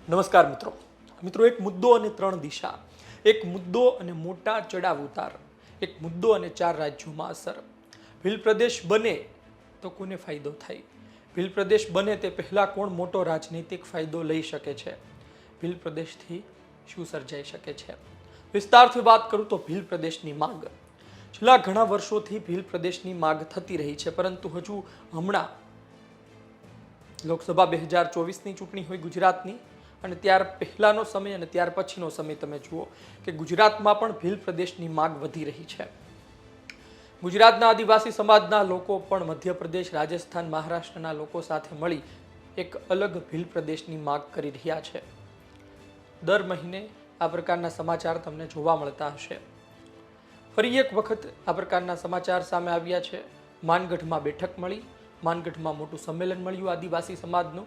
નમસ્કાર મિત્રો. મિત્રો, એક મુદ્દો અને ત્રણ દિશા, એક મુદ્દો અને મોટા ચડાવ ઉતાર, એક મુદ્દો અને ચાર રાજ્યોમાં અસર. ભીલ પ્રદેશ બને તો કોને ફાયદો થાય? ભીલ પ્રદેશ બને તે પહેલા કોણ મોટો રાજનૈતિક ફાયદો લઈ શકે છે? ભીલ પ્રદેશથી શું સર્જાઈ શકે છે? વિસ્તારથી વાત કરું તો ભીલ પ્રદેશની માંગ છેલ્લા ઘણા વર્ષોથી ભીલ પ્રદેશની માંગ થતી રહી છે, પરંતુ હજુ હમણાં લોકસભા 2024ની ચૂંટણી હોય ગુજરાતની, અને ત્યાર પહેલાનો સમય અને ત્યાર પછીનો સમય તમે જુઓ કે ગુજરાતમાં પણ ભીલ પ્રદેશની માંગ વધી રહી છે. ગુજરાતના આદિવાસી સમાજના લોકો પણ મધ્યપ્રદેશ, રાજસ્થાન, મહારાષ્ટ્રના લોકો સાથે મળી એક અલગ ભીલ પ્રદેશની માંગ કરી રહ્યા છે. દર મહિને આ પ્રકારના સમાચાર તમને જોવા મળતા હશે. ફરી એક વખત આ પ્રકારના સમાચાર સામે આવ્યા છે. માનગઢમાં બેઠક મળી, માનગઢમાં મોટું સંમેલન મળ્યું આદિવાસી સમાજનું,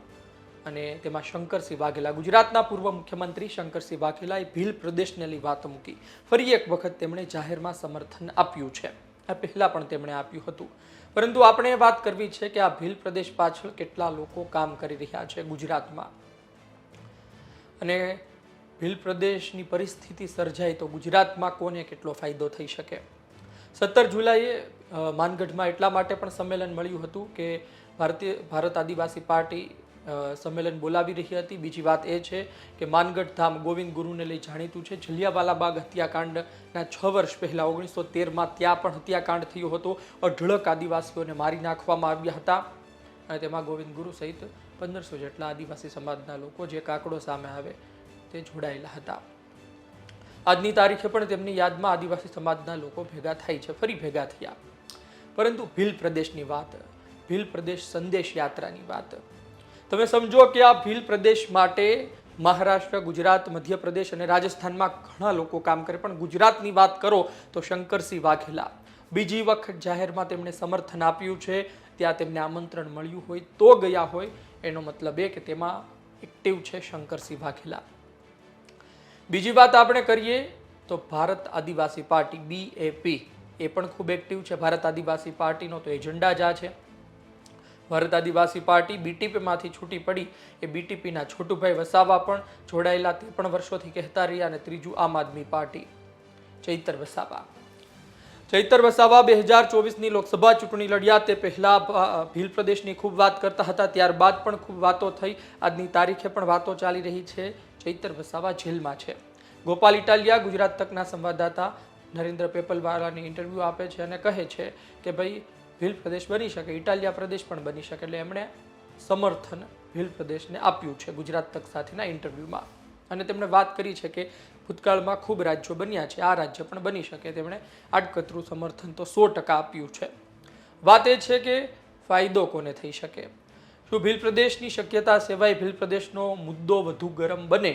અને તેમાં શંકરસિંહ વાઘેલા, ગુજરાતના પૂર્વ મુખ્યમંત્રી શંકરસિંહ વાઘેલાએ ભીલ પ્રદેશને લઈ વાત મૂકી. ફરી એક વખત તેમણે જાહેરમાં સમર્થન આપ્યું છે. આ પહેલા પણ તેમણે આપ્યું હતું, પરંતુ આપણે વાત કરવી છે કે આ ભીલ પ્રદેશ પાછળ કેટલા લોકો કામ કરી રહ્યા છે ગુજરાતમાં, અને ભીલ પ્રદેશની પરિસ્થિતિ સર્જાય તો ગુજરાતમાં કોને કેટલો ફાયદો થઈ શકે. 17 જુલાઈએ માનગઢમાં એટલા માટે પણ સંમેલન મળ્યું હતું કે ભારત આદિવાસી પાર્ટી સંમેલન બોલાવી રહી હતી. બીજી વાત એ છે કે માનગઢ ધામ ગોવિંદ ગુરુને લઈ જાણીતું છે. જલિયાવાલા બાગ હત્યાકાંડના 6 વર્ષ પહેલા 1913માં ત્યાં પણ હત્યાકાંડ થયો હતો. અઢળક આદિવાસીઓને મારી નાખવામાં આવ્યા હતા, અને તેમાં ગોવિંદ ગુરુ સહિત 1500 જેટલા આદિવાસી સમાજના લોકો, જે કાકડો સામે આવે તે જોડાયેલા હતા. આજની તારીખે પણ તેમની યાદમાં આદિવાસી સમાજના લોકો ભેગા થાય છે, ફરી ભેગા થયા. પરંતુ ભીલ પ્રદેશની વાત, ભીલ પ્રદેશ સંદેશ યાત્રાની વાત, તમે સમજો કે આ ભીલ પ્રદેશ માટે મહારાષ્ટ્ર, ગુજરાત, મધ્યપ્રદેશ અને રાજસ્થાનમાં ઘણા લોકો કામ કરે, પણ ગુજરાતની વાત કરો તો શંકરસિંહ વાઘેલા બીજી વખત જાહેરમાં તેમણે સમર્થન આપ્યું છે. ત્યાં તેમને આમંત્રણ મળ્યું હોય તો ગયા હોય, એનો મતલબ એ કે તેમાં એક્ટિવ છે શંકરસિંહ વાઘેલા. બીજી વાત આપણે કરીએ તો ભારત આદિવાસી પાર્ટી BAP એ પણ ખૂબ એક્ટિવ છે. ભારત આદિવાસી પાર્ટીનો તો એજન્ડા જ આ છે. ભારત આદિવાસી પાર્ટી BTPમાંથી છૂટી પડી એ BTPના છોટુભાઈ વસાવા પણ જોડાયેલા, તે પણ વર્ષોથી કહેતા રહ્યા. અને ત્રીજું આમ આદમી પાર્ટી, ચૈતર વસાવા. ચૈતર વસાવા 2024ની લોકસભા ચૂંટણી લડ્યા તે પહેલા ભીલ પ્રદેશની ખૂબ વાત કરતા હતા, ત્યારબાદ પણ ખૂબ વાતો થઈ. આજની તારીખે પણ વાતો ચાલી રહી છે. ચૈતર વસાવા જેલમાં છે. ગોપાલ ઇટાલિયા ગુજરાત તકના સંવાદદાતા નરેન્દ્ર પેપલવાલાની ઇન્ટરવ્યૂ આપે છે અને કહે છે કે ભાઈ ભીલ પ્રદેશ બની શકે, ઇટાલિયા પ્રદેશ પણ બની શકે. એટલે એમણે સમર્થન ભીલ પ્રદેશને આપ્યું છે ગુજરાત તક સાથેના ઇન્ટરવ્યૂમાં. અને તેમણે વાત કરી છે કે ભૂતકાળમાં ખૂબ રાજ્યો બન્યા છે, આ રાજ્ય પણ બની શકે. તેમણે આડકતરું સમર્થન તો 100% આપ્યું છે. વાત એ છે કે ફાયદો કોને થઈ શકે? શું ભીલ પ્રદેશની શક્યતા સેવાય ભીલ પ્રદેશનો મુદ્દો વધુ ગરમ બને,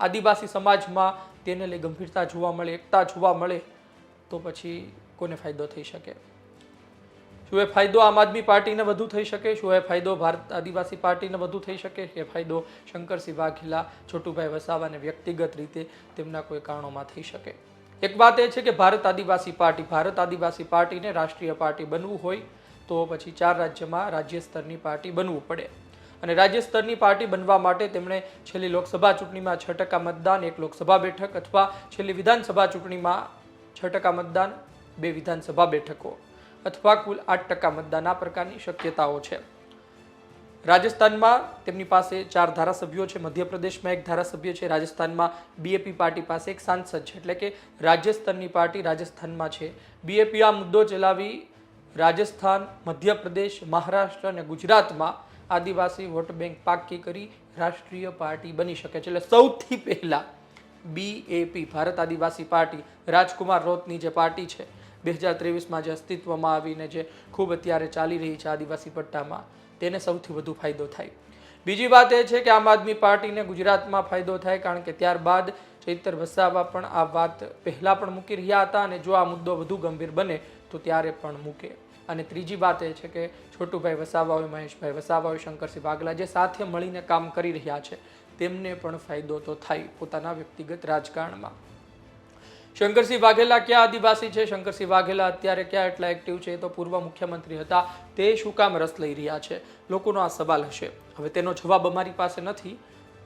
આદિવાસી સમાજમાં તેને લઈ ગંભીરતા જોવા મળે, એકતા જોવા મળે, તો પછી કોને ફાયદો થઈ શકે? શું એ ફાયદો આમ આદમી પાર્ટીને વધુ થઈ શકે? શું એ ફાયદો ભારત આદિવાસી પાર્ટીને વધુ થઈ શકે? એ ફાયદો શંકરસિંહ વાઘેલા, છોટુભાઈ વસાવાને વ્યક્તિગત રીતે તેમના કોઈ કારણોમાં થઈ શકે? એક વાત એ છે કે ભારત આદિવાસી પાર્ટીને રાષ્ટ્રીય પાર્ટી બનવું હોય તો પછી 4 રાજ્યમાં રાજ્ય સ્તરની પાર્ટી બનવું પડે. અને રાજ્ય સ્તરની પાર્ટી બનવા માટે તેમણે છેલ્લી લોકસભા ચૂંટણીમાં 6% મતદાન, 1 લોકસભા બેઠક, અથવા છેલ્લી વિધાનસભા ચૂંટણીમાં 6% મતદાન, 2 વિધાનસભા બેઠકો, અથવા કુલ 8% મતદાન, આ પ્રકારની શક્યતાઓ છે. રાજસ્થાનમાં તેમની પાસે 4 ધારાસભ્યો છે, મધ્યપ્રદેશમાં 1 ધારાસભ્ય છે, રાજસ્થાનમાં BAP પાર્ટી પાસે 1 સાંસદ છે. એટલે કે રાજ્ય સ્તરની પાર્ટી રાજસ્થાનમાં છે. BAP આ મુદ્દો ચલાવી રાજસ્થાન, મધ્યપ્રદેશ, મહારાષ્ટ્ર અને ગુજરાતમાં આદિવાસી વોટ બેંક પાકી કરી રાષ્ટ્રીય પાર્ટી બની શકે છે. એટલે સૌથી પહેલા BAP, ભારત આદિવાસી પાર્ટી, રાજકુમાર રોતની જે પાર્ટી છે 2023માં જે અસ્તિત્વમાં આવીને જે ખૂબ અત્યારે ચાલી રહી છે આદિવાસી પટ્ટામાં, તેને સૌથી વધુ ફાયદો થાય. બીજી વાત એ છે કે આમ આદમી પાર્ટીને ગુજરાતમાં ફાયદો થાય, કારણ કે ત્યારબાદ ચૈતર વસાવા પણ આ વાત પહેલા પણ મૂકી રહ્યા હતા, અને જો આ મુદ્દો વધુ ગંભીર બને તો ત્યારે પણ મૂકે. અને ત્રીજી વાત એ છે કે છોટુભાઈ વસાવા હોય, મહેશભાઈ વસાવા હોય, શંકરસિંહ વાઘેલા, જે સાથે મળીને કામ કરી રહ્યા છે, તેમને પણ ફાયદો તો થાય પોતાના વ્યક્તિગત રાજકારણમાં. શંકરસિંહ વાઘેલા ક્યાં આદિવાસી છે? શંકરસિંહ વાઘેલા અત્યારે ક્યાં એટલા એક્ટિવ છે? તો પૂર્વ મુખ્યમંત્રી હતા, તે શું કામ રસ લઈ રહ્યા છે? લોકોનો આ સવાલ હશે. હવે તેનો જવાબ અમારી પાસે નથી,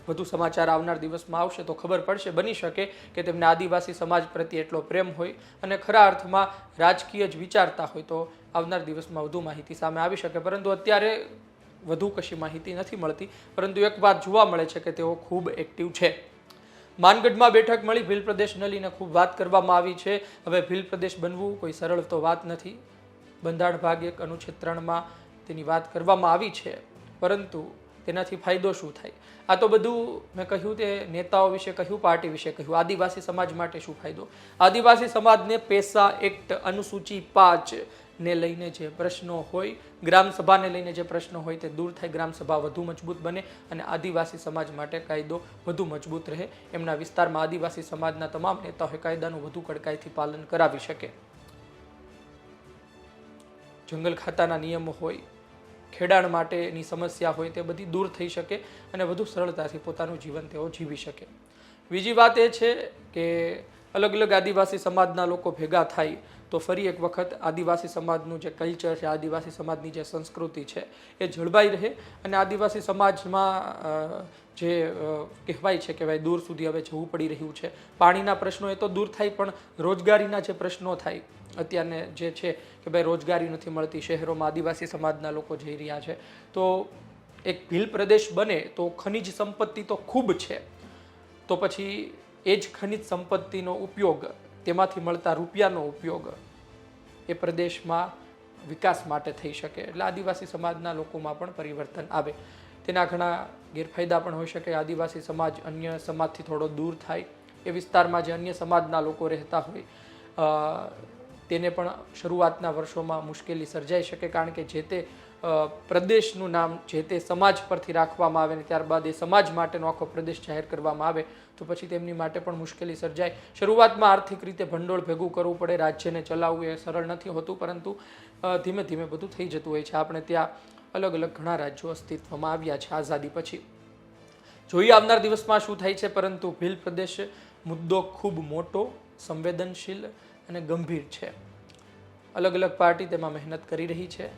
વધુ સમાચાર આવનાર દિવસમાં આવશે તો ખબર પડશે. બની શકે કે તેમને આદિવાસી સમાજ પ્રત્યે એટલો પ્રેમ હોય અને ખરા અર્થમાં રાજકીય જ વિચારતા હોય તો આવનાર દિવસમાં વધુ માહિતી સામે આવી શકે. પરંતુ અત્યારે વધુ કશી માહિતી નથી મળતી. પરંતુ એક વાત જોવા મળે છે કે તેઓ ખૂબ એક્ટિવ છે. માનગઢમાં બેઠક મળી. ભીલ પ્રદેશને લઈને ખૂબ વાત કરવામાં આવી છે. હવે ભીલ પ્રદેશ બનવું કોઈ સરળ તો વાત નથી. બંધારણ ભાગ 1 અનુચ્છેદ 3માં તેની વાત કરવામાં આવી છે. પરંતુ તેનાથી ફાયદો શું થાય? આ તો બધું મેં કહ્યું તે નેતાઓ વિશે કહ્યું, પાર્ટી વિશે કહ્યું. આદિવાસી સમાજ માટે શું ફાયદો? આદિવાસી સમાજને પેસા એક્ટ અનુસૂચિ 5 ને લઈને જે પ્રશ્નો હોય, ગ્રામ સભાને લઈને જે પ્રશ્નો હોય તે દૂર થાય, ગ્રામ સભા વધુ મજબૂત બને અને આદિવાસી સમાજ માટે કાયદો વધુ મજબૂત રહે. એમના વિસ્તારમાં આદિવાસી સમાજના તમામ નેતાઓએ કાયદાનું વધુ કડકાઈથી પાલન કરાવી શકે. જંગલ ખાતાના નિયમો હોય, ખેડાણ માટેની સમસ્યા હોય તે બધી દૂર થઈ શકે અને વધુ સરળતાથી પોતાનું જીવન તેઓ જીવી શકે. બીજી વાત એ છે કે અલગ અલગ આદિવાસી સમાજના લોકો ભેગા થાય તો ફરી એક વખત આદિવાસી સમાજનું જે કલ્ચર છે, આદિવાસી સમાજની જે સંસ્કૃતિ છે એ જળવાઈ રહે અને આદિવાસી સમાજમાં જે કહેવાય છે કે ભાઈ દૂર સુધી હવે જવું પડી રહ્યું છે. પાણીના પ્રશ્નો એ તો દૂર થાય, પણ રોજગારીના જે પ્રશ્નો થાય અત્યારને જે છે કે ભાઈ રોજગારી નથી મળતી, શહેરોમાં આદિવાસી સમાજના લોકો જઈ રહ્યા છે. તો એક ભીલ પ્રદેશ બને તો ખનિજ સંપત્તિ તો ખૂબ છે, તો પછી એ જ ખનિજ સંપત્તિનો ઉપયોગ, તેમાંથી મળતા રૂપિયાનો ઉપયોગ એ પ્રદેશમાં વિકાસ માટે થઈ શકે. એટલે આદિવાસી સમાજના લોકોમાં પણ પરિવર્તન આવે. તેના ઘણા ગેરફાયદા પણ હોઈ શકે. આદિવાસી સમાજ અન્ય સમાજથી થોડો દૂર થાય, એ વિસ્તારમાં જે અન્ય સમાજના લોકો રહેતા હોય તેને પણ શરૂઆતના વર્ષોમાં મુશ્કેલી સર્જાઈ શકે. કારણ કે જે તે પ્રદેશનું નામ જે તે સમાજ પરથી રાખવામાં આવે ને ત્યારબાદ એ સમાજ માટેનો આખો પ્રદેશ જાહેર કરવામાં આવે તો પછી તેમની માટે પણ મુશ્કેલી સર્જાય. શરૂઆતમાં આર્થિક રીતે ભંડોળ ભેગું કરવું પડે, રાજ્યને ચલાવવું એ સરળ નથી હોતું, પરંતુ ધીમે ધીમે બધું થઈ જતું હોય છે. આપણે ત્યાં અલગ અલગ ઘણા રાજ્યો અસ્તિત્વમાં આવ્યા છે આઝાદી પછી. જોઈએ આવનાર દિવસમાં શું થાય છે. પરંતુ ભીલ પ્રદેશ મુદ્દો ખૂબ મોટો, સંવેદનશીલ અને ગંભીર છે. અલગ અલગ પાર્ટી તેમાં મહેનત કરી રહી છે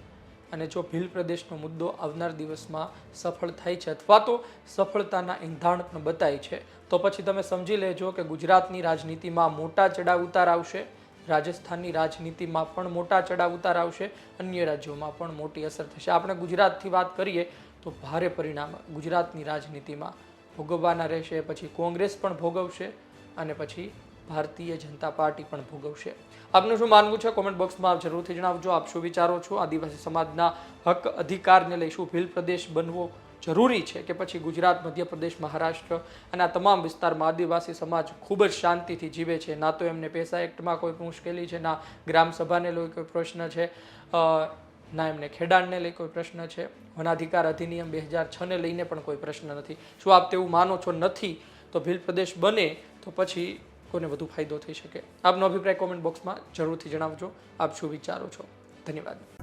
અને જો ભીલ પ્રદેશનો મુદ્દો આવનાર દિવસમાં સફળ થાય છે અથવા તો સફળતાના એંધાણ પણ બતાય છે તો પછી તમે સમજી લેજો કે ગુજરાતની રાજનીતિમાં મોટા ચડાવ ઉતાર આવશે, રાજસ્થાનની રાજનીતિમાં પણ મોટા ચડાવ ઉતાર આવશે, અન્ય રાજ્યોમાં પણ મોટી અસર થશે. આપણે ગુજરાતથી વાત કરીએ તો ભારે પરિણામ ગુજરાતની રાજનીતિમાં ભોગવવાના રહેશે. પછી કોંગ્રેસ પણ ભોગવશે અને પછી ભારતીય જનતા પાર્ટી પણ ભોગવશે. આપનું શું માનવું છે કોમેન્ટ બોક્સમાં આપ જરૂરથી જણાવજો. આપ શું વિચારો છો? આદિવાસી સમાજના હક અધિકારને લઈ શું ભીલ પ્રદેશ બનવો જરૂરી છે કે પછી ગુજરાત, મધ્યપ્રદેશ, મહારાષ્ટ્ર અને આ તમામ વિસ્તારમાં આદિવાસી સમાજ ખૂબ જ શાંતિથી જીવે છે? ના તો એમને પેસા એક્ટમાં કોઈ મુશ્કેલી છે, ના ગ્રામ સભાને લઈ કોઈ પ્રશ્ન છે, ના એમને ખેડાણને લઈ કોઈ પ્રશ્ન છે, વનાધિકાર અધિનિયમ 2006ને લઈને પણ કોઈ પ્રશ્ન નથી. શું આપ તેવું માનો છો? નથી તો ભીલ પ્રદેશ બને તો પછી કોને વધુ ફાયદો થઈ શકે? આપનો અભિપ્રાય કોમેન્ટ બોક્સમાં જરૂરથી જણાવજો. આપ શું વિચારો છો? ધન્યવાદ.